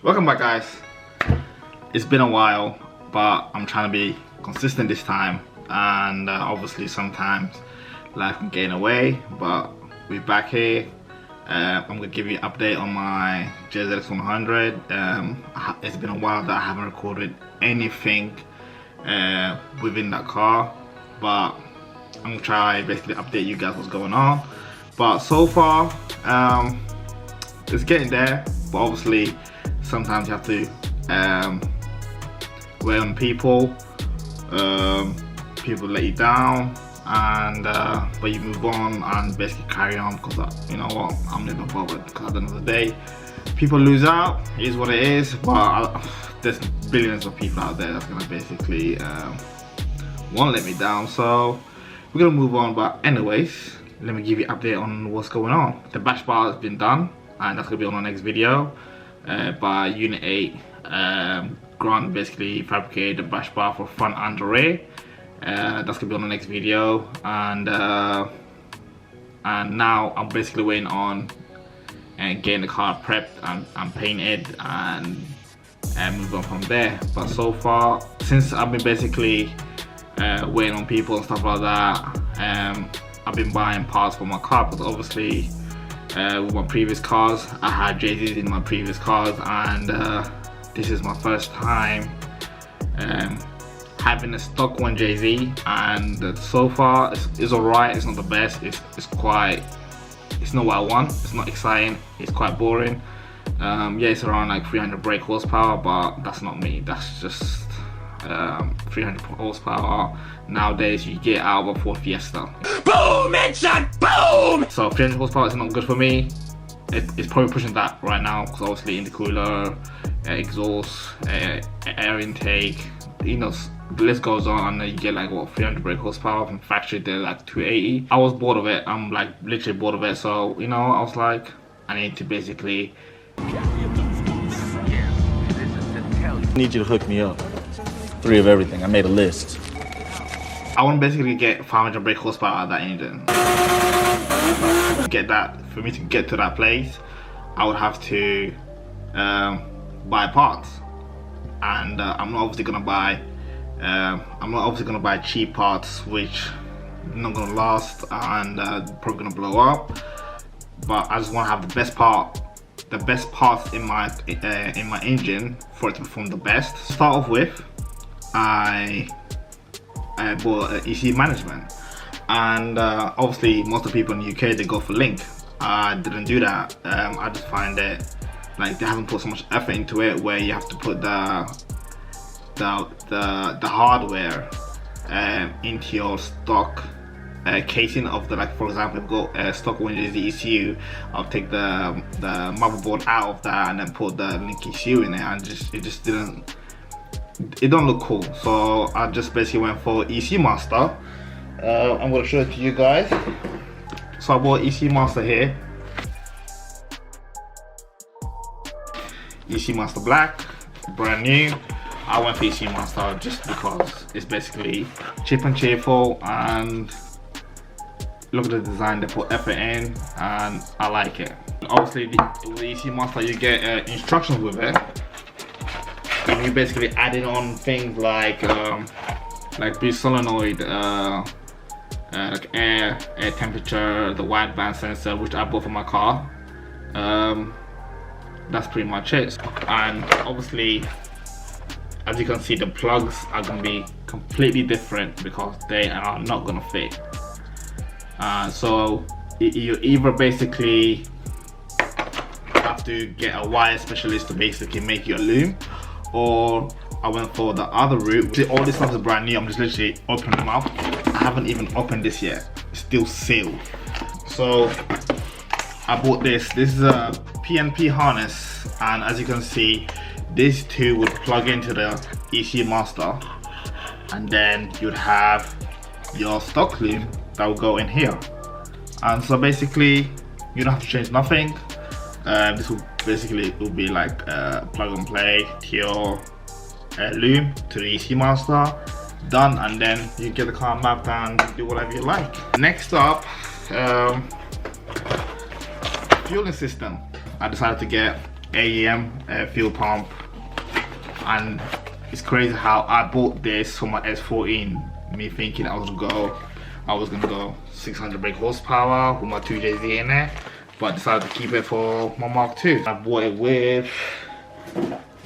Welcome back, guys. It's been a while, but I'm trying to be consistent this time, and obviously sometimes life can get in the way, but we're back here. I'm gonna give you an update on my JZX 100. It's been a while that I haven't recorded anything within that car, but I'm gonna try basically update you guys what's going on. But so far it's getting there, but obviously sometimes you have to wait on people. People let you down, and but you move on and basically carry on, because you know what, I'm never bothered, because at the end of the day people lose out. It is what it is, but there's billions of people out there that's gonna basically won't let me down, so we're gonna move on. But anyways, let me give you an update on what's going on. The bash bar has been done, and that's gonna be on the next video. By Unit 8, Grant basically fabricated the bash bar for front and rear. That's gonna be on the next video, and now I'm basically waiting on getting the car prepped and painted and move on from there. But so far, since I've been basically waiting on people and stuff like that, I've been buying parts for my car, because obviously with my previous cars, I had JZs in my previous cars, and this is my first time having a stock one JZ, and so far it's alright. It's not the best. It's not what I want. It's not exciting. It's quite boring. Yeah, it's around like 300 brake horsepower, but that's not me. That's just 300 horsepower. Nowadays you get out of a Ford Fiesta. Boom! Headshot! Boom! So 300 horsepower is not good for me. It's probably pushing that right now, because obviously intercooler, exhaust, air intake, you know, the list goes on, and then you get like what, 300 brake horsepower from factory. They're like 280. I was bored of it. I'm like literally bored of it. So you know, I was like, I need to basically. I need you to hook me up. 3 of everything. I made a list. I want to basically get 500 brake horsepower out of that engine. Get that, for me to get to that place, I would have to buy parts, and I'm not obviously gonna buy. I'm not obviously gonna buy cheap parts, which are not gonna last and probably gonna blow up. But I just want to have the best parts in my engine for it to perform the best. To start off with, I bought ECU management, and obviously most of the people in the UK, they go for Link. I didn't do that. I just find it like they haven't put so much effort into it, where you have to put the hardware into your stock casing of the, like for example, if you go stock Windows ECU, I'll take the motherboard out of that and then put the Link ECU in it, and it don't look cool. So I just basically went for ECU Master. I'm gonna show it to you guys. So I bought ECU Master here, ECU Master Black, brand new. I went for ECU Master just because it's basically cheap and cheerful, and look at the design, they put effort in, and I like it. Obviously with the ECU Master you get instructions with it, and you basically adding on things like boost solenoid, like air temperature, the wideband sensor, which I bought for my car. That's pretty much it. And obviously, as you can see, the plugs are going to be completely different, because they are not going to fit. So you either basically have to get a wire specialist to basically make you a loom, or I went for the other route. All this stuff is brand new. I'm just literally opening them up. I haven't even opened this yet. It's still sealed. So I bought this. This is a PNP harness, and as you can see, these two would plug into the ECU Master, and then you'd have your stock loom that will go in here. And so basically, you don't have to change nothing. This will basically be like plug and play to your loom to the ECU Master, done, and then you get the car mapped and do whatever you like. Next up, fueling system. I decided to get AEM fuel pump, and it's crazy how I bought this for my S14, me thinking I was gonna go 600 brake horsepower with my 2JZ in there, but I decided to keep it for my Mark II. I bought it with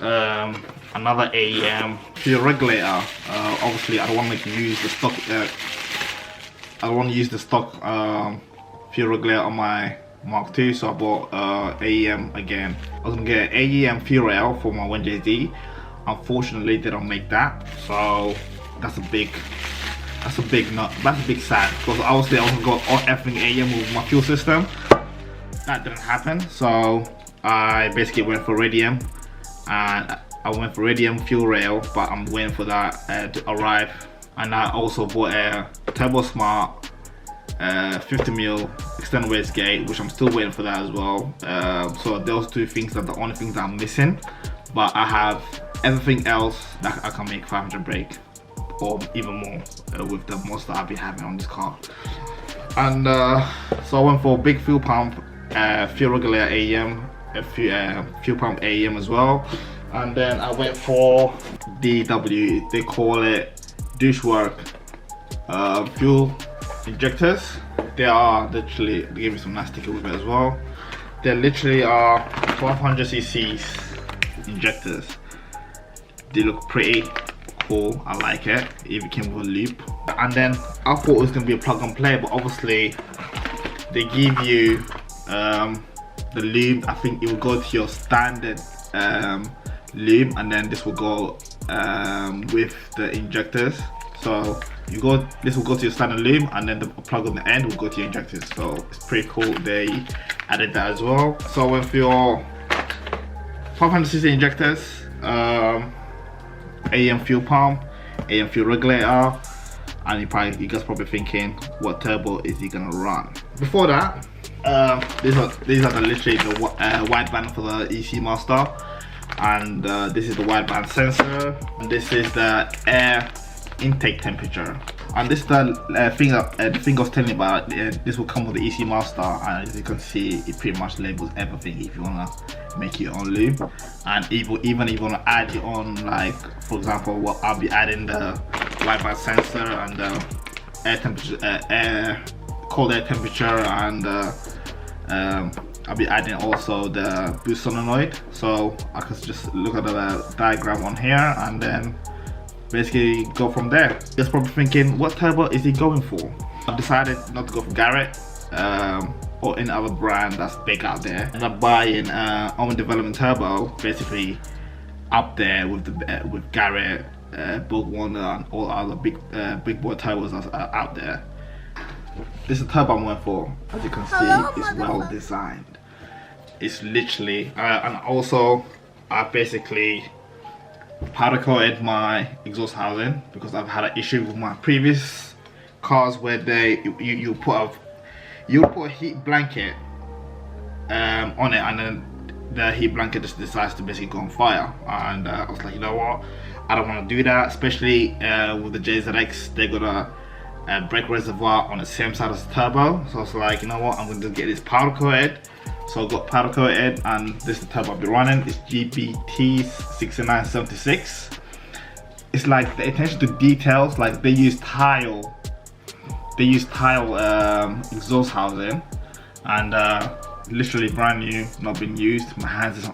another AEM fuel regulator. Obviously I don't want to use the stock fuel regulator on my Mark II, so I bought AEM again. I was gonna get AEM fuel rail for my 1JZ. Unfortunately they don't make that, so that's a big sad, because obviously I was gonna go everything AEM with my fuel system. That didn't happen, so I basically went for Radium, and I went for Radium fuel rail, but I'm waiting for that to arrive. And I also bought a Turbo Smart 50mm external wastegate, which I'm still waiting for that as well. So those two things are the only things that I'm missing, but I have everything else that I can make 500 brake or even more with the most that I've been having on this car. And so I went for big fuel pump, fuel regulator AEM, fuel pump AEM as well. And then I went for DW, they call it douchework fuel injectors. They are literally, they gave me some nice sticker with it as well. They literally are 1200cc injectors. They look pretty cool, I like it. It came with a loop. And then I thought it was gonna be a plug and play, but obviously they give you the lube. I think it will go to your standard lube, and then this will go with the injectors. So this will go to your standard lube, and then the plug on the end will go to your injectors. So it's pretty cool, they added that as well. So with your 500cc injectors, AEM fuel pump, AEM fuel regulator, and you guys probably thinking, what turbo is he gonna run? Before that, these are literally the wideband for the EC Master, and this is the wideband sensor, and this is the air intake temperature, and this is the thing I was telling you about. This will come with the EC Master, and as you can see, it pretty much labels everything if you wanna make your own lube. And even if you wanna add your own, like for example, what I'll be adding the wideband sensor and the air temperature, cold air temperature, and I'll be adding also the boost solenoid. So I can just look at the diagram on here and then basically go from there. You're probably thinking, what turbo is he going for? I've decided not to go for Garrett or any other brand that's big out there. And I'm buying own development turbo, basically up there with Garrett, Borg-Warner, and all other big boy turbos that's out there. This is the turbo I'm going for. As you can see, it's well designed. It's literally, and also I basically powder coated my exhaust housing, because I've had an issue with my previous cars where you put a heat blanket on it, and then the heat blanket just decides to basically go on fire. And I was like, you know what, I don't want to do that, especially with the JZX. They got a brake reservoir on the same side as the turbo, so I was like, you know what, I'm going to get this powder coated. So I got powder coated, and this is the turbo I'll be running. It's GBT 6976. It's like the attention to details, like they use tile exhaust housing, and literally brand new, not been used. My hands is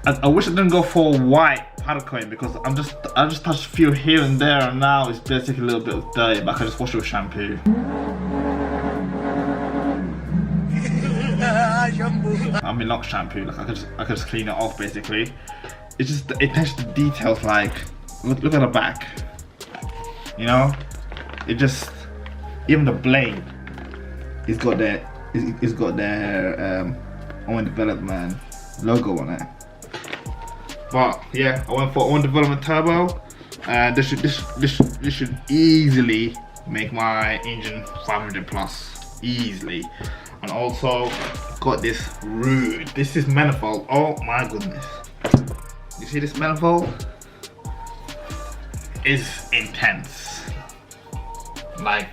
I wish I didn't go for white powder coating, because I just touched a few here and there, and now it's basically a little bit of dirty, but I can just wash it with shampoo. I mean, not shampoo, like I could just clean it off basically. It's just the attention to details, like look at the back, you know, it just, even the blade, it's got their own development logo on it. But yeah, I went for own development turbo, and this should easily make my engine 500 plus easily. And also got this rude, this is manifold. Oh my goodness, you see this manifold? It's intense, like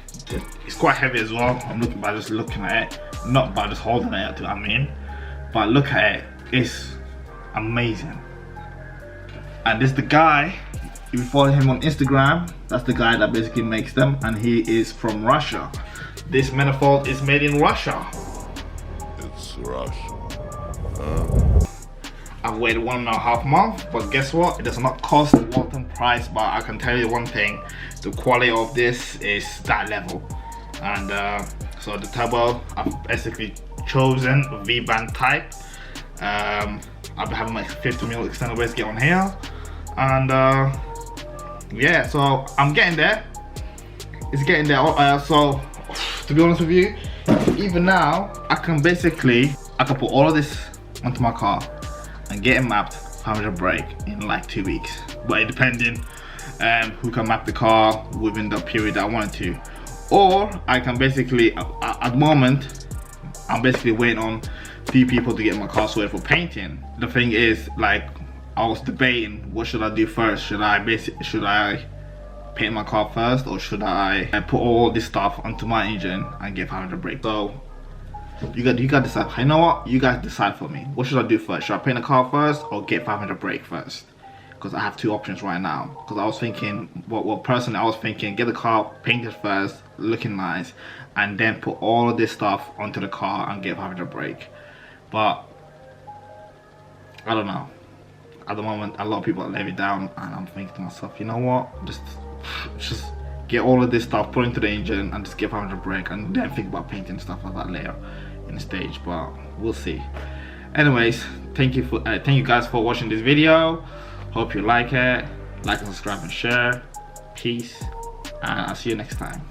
it's quite heavy as well. I'm looking by just looking at it, not by just holding it, I mean, but look at it. is amazing. And this is the guy, if you follow him on Instagram, that's the guy that basically makes them, and he is from Russia. This manifold is made in Russia. It's Russia. I've waited 1.5 months, but guess what? It does not cost the Walton price, but I can tell you one thing, the quality of this is that level. And so the turbo, I've basically chosen V-band type. I'll be having my 50mm external wastegate on here, and yeah, so I'm getting there. It's getting there. So to be honest with you, even now I can put all of this onto my car and get it mapped 500 brake in like 2 weeks, but it depending who can map the car within the period that I wanted to. Or I can basically, at the moment, I'm basically waiting on a few people to get my car sorted for painting. The thing is, like, I was debating, what should I do first? Should I paint my car first, or should I put all this stuff onto my engine and get 500 brake? So you got to decide. You know what? You guys decide for me. What should I do first? Should I paint the car first or get 500 brake first? Because I have two options right now. Because I was thinking, personally I was thinking, get the car painted first, looking nice, and then put all of this stuff onto the car and get 500 brake. But I don't know. At the moment, a lot of people let me down, and I'm thinking to myself, you know what? Just get all of this stuff, put into the engine, and just get 500 brake, and then think about painting stuff like that later in the stage. But we'll see. Anyways, thank you guys for watching this video. Hope you like it. Like and subscribe and share. Peace, and I'll see you next time.